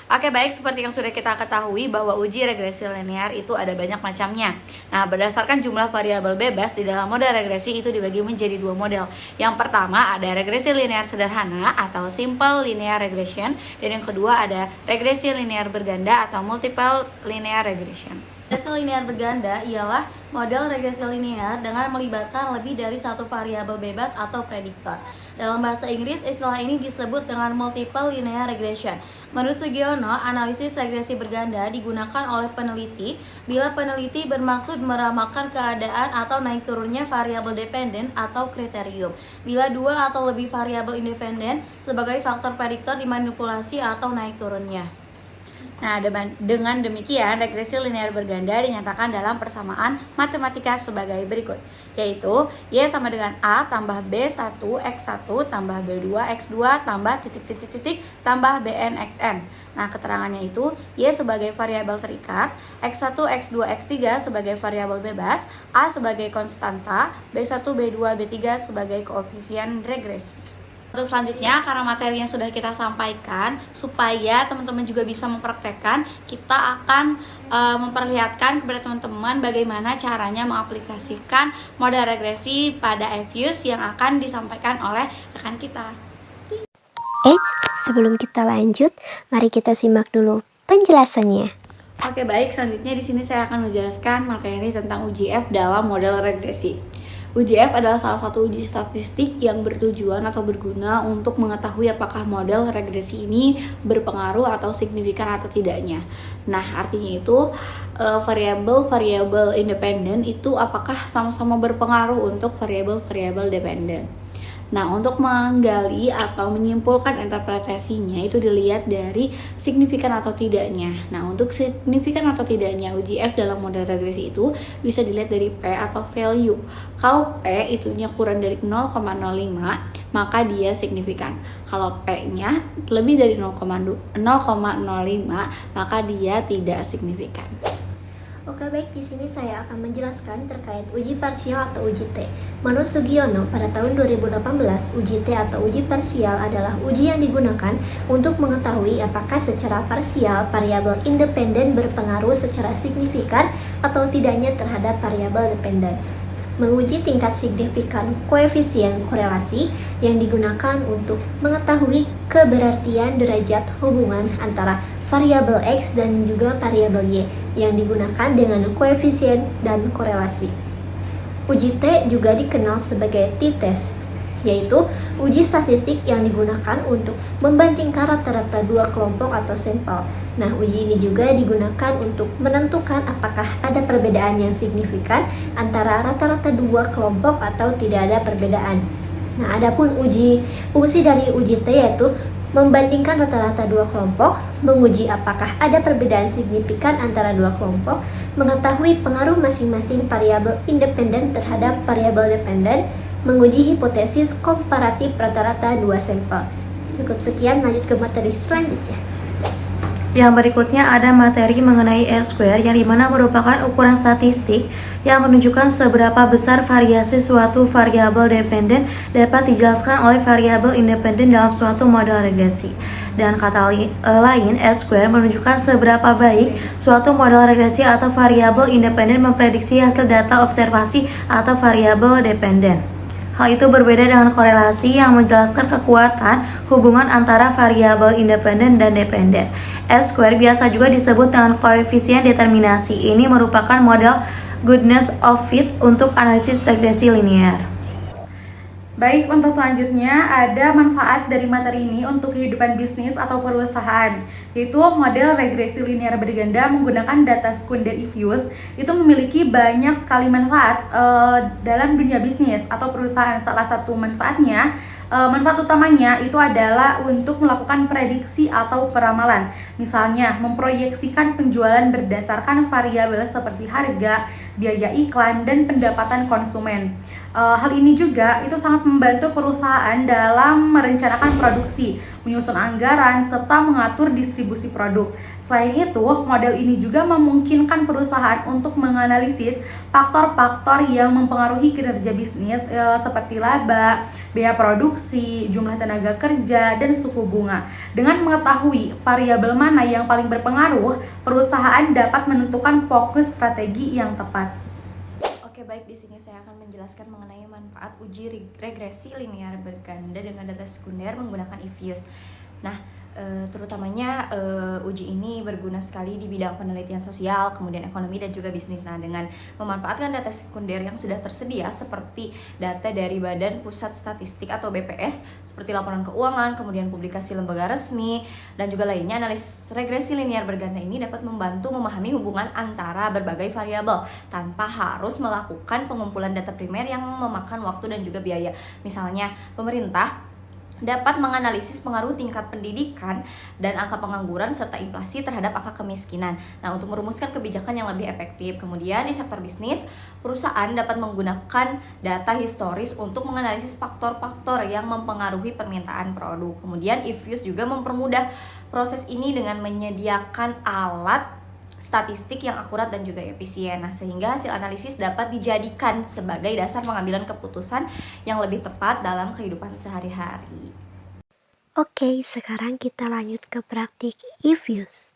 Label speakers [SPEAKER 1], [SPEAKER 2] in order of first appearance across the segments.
[SPEAKER 1] Oke, baik, seperti yang sudah kita ketahui bahwa uji regresi linear itu ada banyak macamnya. Nah, berdasarkan jumlah variabel bebas di dalam model regresi itu dibagi menjadi dua model. Yang pertama ada regresi linear sederhana atau simple linear regression, dan yang kedua ada regresi linear berganda atau multiple linear regression. Regresi linear berganda ialah model regresi linear dengan melibatkan lebih dari satu variabel bebas atau prediktor. Dalam bahasa Inggris, istilah ini disebut dengan multiple linear regression. Menurut Sugiono, analisis regresi berganda digunakan oleh peneliti bila peneliti bermaksud meramalkan keadaan atau naik turunnya variabel dependen atau kriterium. Bila dua atau lebih variabel independen sebagai faktor prediktor dimanipulasi atau naik turunnya. Nah, dengan demikian, regresi linear berganda dinyatakan dalam persamaan matematika sebagai berikut, yaitu Y sama dengan A tambah B1 X1 tambah B2 X2 tambah titik tambah Bn Xn. Nah, keterangannya itu Y sebagai variabel terikat, X1, X2, X3 sebagai variabel bebas, A sebagai konstanta, B1, B2, B3 sebagai koefisien regresi. Untuk selanjutnya, karena materinya sudah kita sampaikan, supaya teman-teman juga bisa mempraktekkan, kita akan memperlihatkan kepada teman-teman bagaimana caranya mengaplikasikan model regresi pada FUS yang akan disampaikan oleh rekan kita.
[SPEAKER 2] Sebelum kita lanjut, mari kita simak dulu penjelasannya.
[SPEAKER 1] Oke, baik, selanjutnya di sini saya akan menjelaskan materi tentang UJF dalam model regresi. UJF adalah salah satu uji statistik yang bertujuan atau berguna untuk mengetahui apakah model regresi ini berpengaruh atau signifikan atau tidaknya. Nah, artinya itu variabel independen itu apakah sama-sama berpengaruh untuk variabel dependen. Nah, untuk menggali atau menyimpulkan interpretasinya itu dilihat dari signifikan atau tidaknya. Nah, untuk signifikan atau tidaknya UJF dalam model regresi itu bisa dilihat dari P atau value. Kalau P itunya kurang dari 0,05, maka dia signifikan. Kalau P-nya lebih dari 0,05, maka dia tidak signifikan.
[SPEAKER 2] Oke, baik, di sini saya akan menjelaskan terkait uji parsial atau uji T. Menurut Sugiono, pada tahun 2018, uji T atau uji parsial adalah uji yang digunakan untuk mengetahui apakah secara parsial variabel independen berpengaruh secara signifikan atau tidaknya terhadap variabel dependen. Menguji tingkat signifikan koefisien korelasi yang digunakan untuk mengetahui keberartian derajat hubungan antara variabel X dan juga variabel Y yang digunakan dengan koefisien dan korelasi. Uji T juga dikenal sebagai t-test, yaitu uji statistik yang digunakan untuk membandingkan rata-rata dua kelompok atau sampel. Nah, uji ini juga digunakan untuk menentukan apakah ada perbedaan yang signifikan antara rata-rata dua kelompok atau tidak ada perbedaan. Nah, adapun fungsi dari uji T yaitu membandingkan rata-rata dua kelompok, menguji apakah ada perbedaan signifikan antara dua kelompok, mengetahui pengaruh masing-masing variabel independen terhadap variabel dependen, menguji hipotesis komparatif rata-rata dua sampel. Cukup sekian, lanjut ke materi selanjutnya.
[SPEAKER 3] Yang berikutnya ada materi mengenai R-square yang dimana merupakan ukuran statistik yang menunjukkan seberapa besar variasi suatu variabel dependen dapat dijelaskan oleh variabel independen dalam suatu model regresi. Dan kata lain, R-square menunjukkan seberapa baik suatu model regresi atau variabel independen memprediksi hasil data observasi atau variabel dependen. Hal itu berbeda dengan korelasi yang menjelaskan kekuatan hubungan antara variabel independen dan dependen. R-square biasa juga disebut dengan koefisien determinasi. Ini merupakan model goodness of fit untuk analisis regresi linear.
[SPEAKER 1] Baik, untuk selanjutnya ada manfaat dari materi ini untuk kehidupan bisnis atau perusahaan, yaitu model regresi linear berganda menggunakan data sekunder FUS itu memiliki banyak sekali manfaat dalam dunia bisnis atau perusahaan. Salah satu manfaat utamanya itu adalah untuk melakukan prediksi atau peramalan. Misalnya, memproyeksikan penjualan berdasarkan variabel seperti harga, biaya iklan, dan pendapatan konsumen.
[SPEAKER 4] Hal ini juga itu sangat membantu perusahaan dalam merencanakan produksi, menyusun anggaran, serta mengatur distribusi produk. Selain itu, model ini juga memungkinkan perusahaan untuk menganalisis faktor-faktor yang mempengaruhi kinerja bisnis seperti laba, biaya produksi, jumlah tenaga kerja, dan suku bunga. Dengan mengetahui variabel mana yang paling berpengaruh, perusahaan dapat menentukan fokus strategi yang tepat.
[SPEAKER 1] Oke, baik, di sini saya akan menjelaskan mengenai manfaat uji regresi linear berganda dengan data sekunder menggunakan EViews. Nah, terutamanya uji ini berguna sekali di bidang penelitian sosial, kemudian ekonomi dan juga bisnis. Nah, dengan memanfaatkan data sekunder yang sudah tersedia seperti data dari Badan Pusat Statistik atau BPS seperti laporan keuangan, kemudian publikasi lembaga resmi dan juga lainnya, analisis regresi linear berganda ini dapat membantu memahami hubungan antara berbagai variabel tanpa harus melakukan pengumpulan data primer yang memakan waktu dan juga biaya. Misalnya, pemerintah dapat menganalisis pengaruh tingkat pendidikan dan angka pengangguran serta inflasi terhadap angka kemiskinan. Nah, untuk merumuskan kebijakan yang lebih efektif. Kemudian di sektor bisnis, perusahaan dapat menggunakan data historis untuk menganalisis faktor-faktor yang mempengaruhi permintaan produk. Kemudian EViews juga mempermudah proses ini dengan menyediakan alat statistik yang akurat dan juga efisien. Nah, sehingga hasil analisis dapat dijadikan sebagai dasar pengambilan keputusan yang lebih tepat dalam kehidupan sehari-hari.
[SPEAKER 2] Oke, sekarang kita lanjut ke praktik EViews.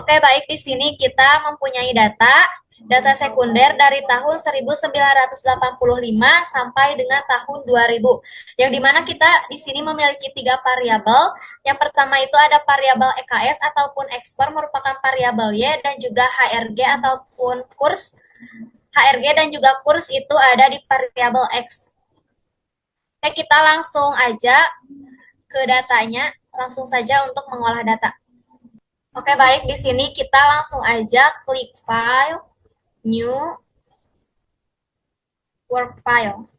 [SPEAKER 3] Oke, baik, di sini kita mempunyai data sekunder dari tahun 1985 sampai dengan tahun 2000. Yang dimana kita di sini memiliki 3 variabel. Yang pertama itu ada variabel EKS ataupun ekspor merupakan variabel Y, dan juga HRG ataupun kurs. HRG dan juga kurs itu ada di variabel X. Oke, kita langsung aja ke datanya, langsung saja untuk mengolah data. Oke, baik, di sini kita langsung aja klik file, new, work file.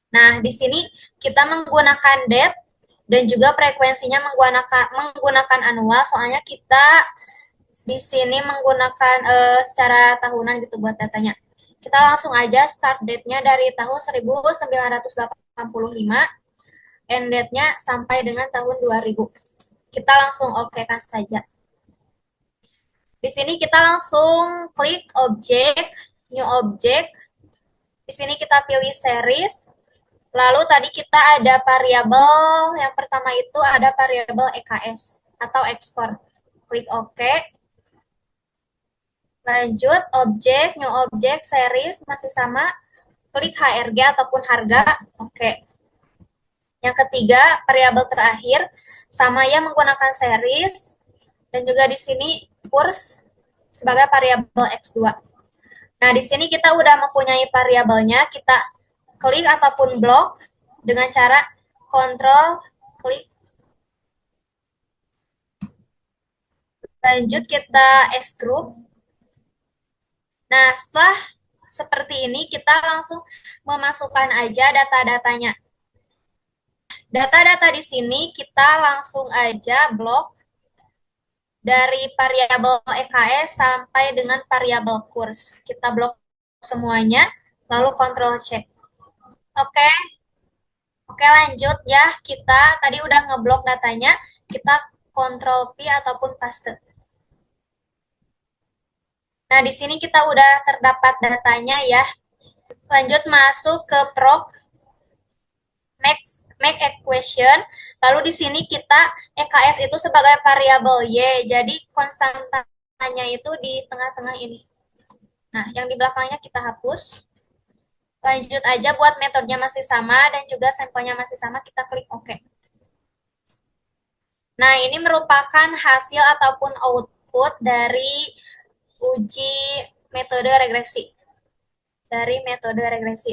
[SPEAKER 3] Nah, di sini kita menggunakan date dan juga frekuensinya menggunakan annual, soalnya kita di sini menggunakan secara tahunan gitu buat datanya. Kita langsung aja start date-nya dari tahun 1985, end date-nya sampai dengan tahun 2000. Kita langsung oke-kan saja. Di sini kita langsung klik objek, new object. Di sini kita pilih series. Lalu tadi kita ada variabel, yang pertama itu ada variabel EKS atau ekspor. Klik OK. Lanjut, objek, new object, series, masih sama. Klik HRG ataupun harga, oke. Yang ketiga, variabel terakhir, sama ya menggunakan series, dan juga di sini kurs sebagai variabel X2. Nah, di sini kita udah mempunyai variabelnya, kita klik ataupun blok dengan cara kontrol klik. Lanjut kita X-group. Nah, setelah seperti ini, kita langsung memasukkan aja data-datanya. Data-data di sini kita langsung aja blok dari variabel EKS sampai dengan variabel kurs. Kita blok semuanya, lalu Ctrl C. Oke. Oke, lanjut ya. Kita tadi udah ngeblok datanya, kita Ctrl P ataupun paste. Nah, di sini kita udah terdapat datanya ya. Lanjut masuk ke proc, make equation. Lalu di sini kita EKS itu sebagai variabel Y, jadi konstantanya itu di tengah-tengah ini. Nah, yang di belakangnya kita hapus. Lanjut aja buat metodenya masih sama dan juga sampelnya masih sama, kita klik OK. Nah, ini merupakan hasil ataupun output dari uji metode regresi.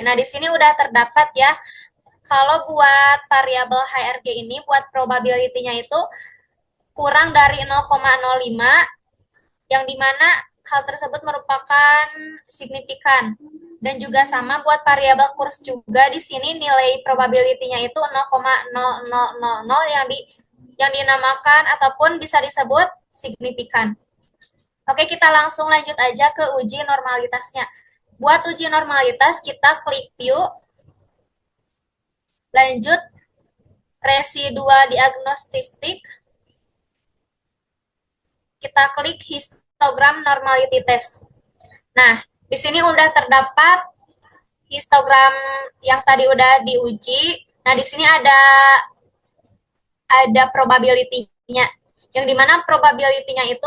[SPEAKER 3] Nah, di sini udah terdapat ya. Kalau buat variabel HRG ini, buat probability-nya itu kurang dari 0,05, yang dimana hal tersebut merupakan signifikan. Dan juga sama buat variabel kurs juga, di sini nilai probability-nya itu 0,0000 yang dinamakan ataupun bisa disebut signifikan.
[SPEAKER 5] Oke, kita langsung lanjut aja ke uji normalitasnya. Buat uji normalitas, kita klik view, lanjut residual diagnostik, kita klik histogram normality test. Nah, di sini udah terdapat histogram yang tadi udah diuji. Nah, di sini ada probability-nya, yang dimana probability-nya itu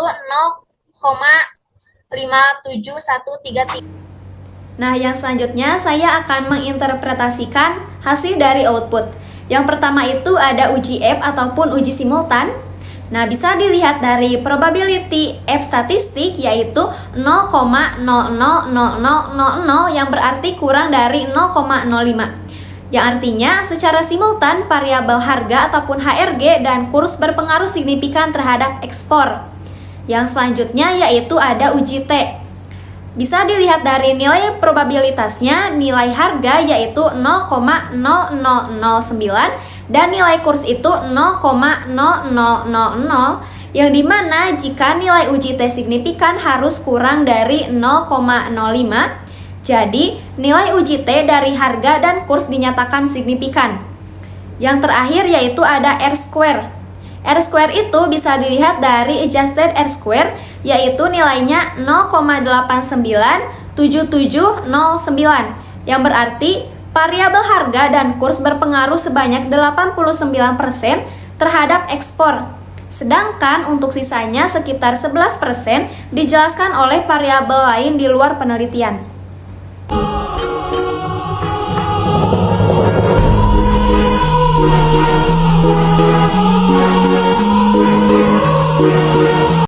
[SPEAKER 5] 0,57133.
[SPEAKER 2] Nah, yang selanjutnya saya akan menginterpretasikan hasil dari output. Yang pertama itu ada uji F ataupun uji simultan. Nah, bisa dilihat dari probability F statistik yaitu 0,000000 yang berarti kurang dari 0,05. Yang artinya secara simultan variabel harga ataupun HRG dan kurs berpengaruh signifikan terhadap ekspor. Yang selanjutnya yaitu ada uji T. Bisa dilihat dari nilai probabilitasnya, nilai harga yaitu 0,0009 dan nilai kurs itu 0,0000, yang dimana jika nilai uji T signifikan harus kurang dari 0,05. Jadi nilai uji T dari harga dan kurs dinyatakan signifikan. Yang terakhir yaitu ada R-square. R-square itu bisa dilihat dari adjusted R-square, yaitu nilainya 0,897709, yang berarti variabel harga dan kurs berpengaruh sebanyak 89% terhadap ekspor. Sedangkan untuk sisanya sekitar 11% dijelaskan oleh variabel lain di luar penelitian.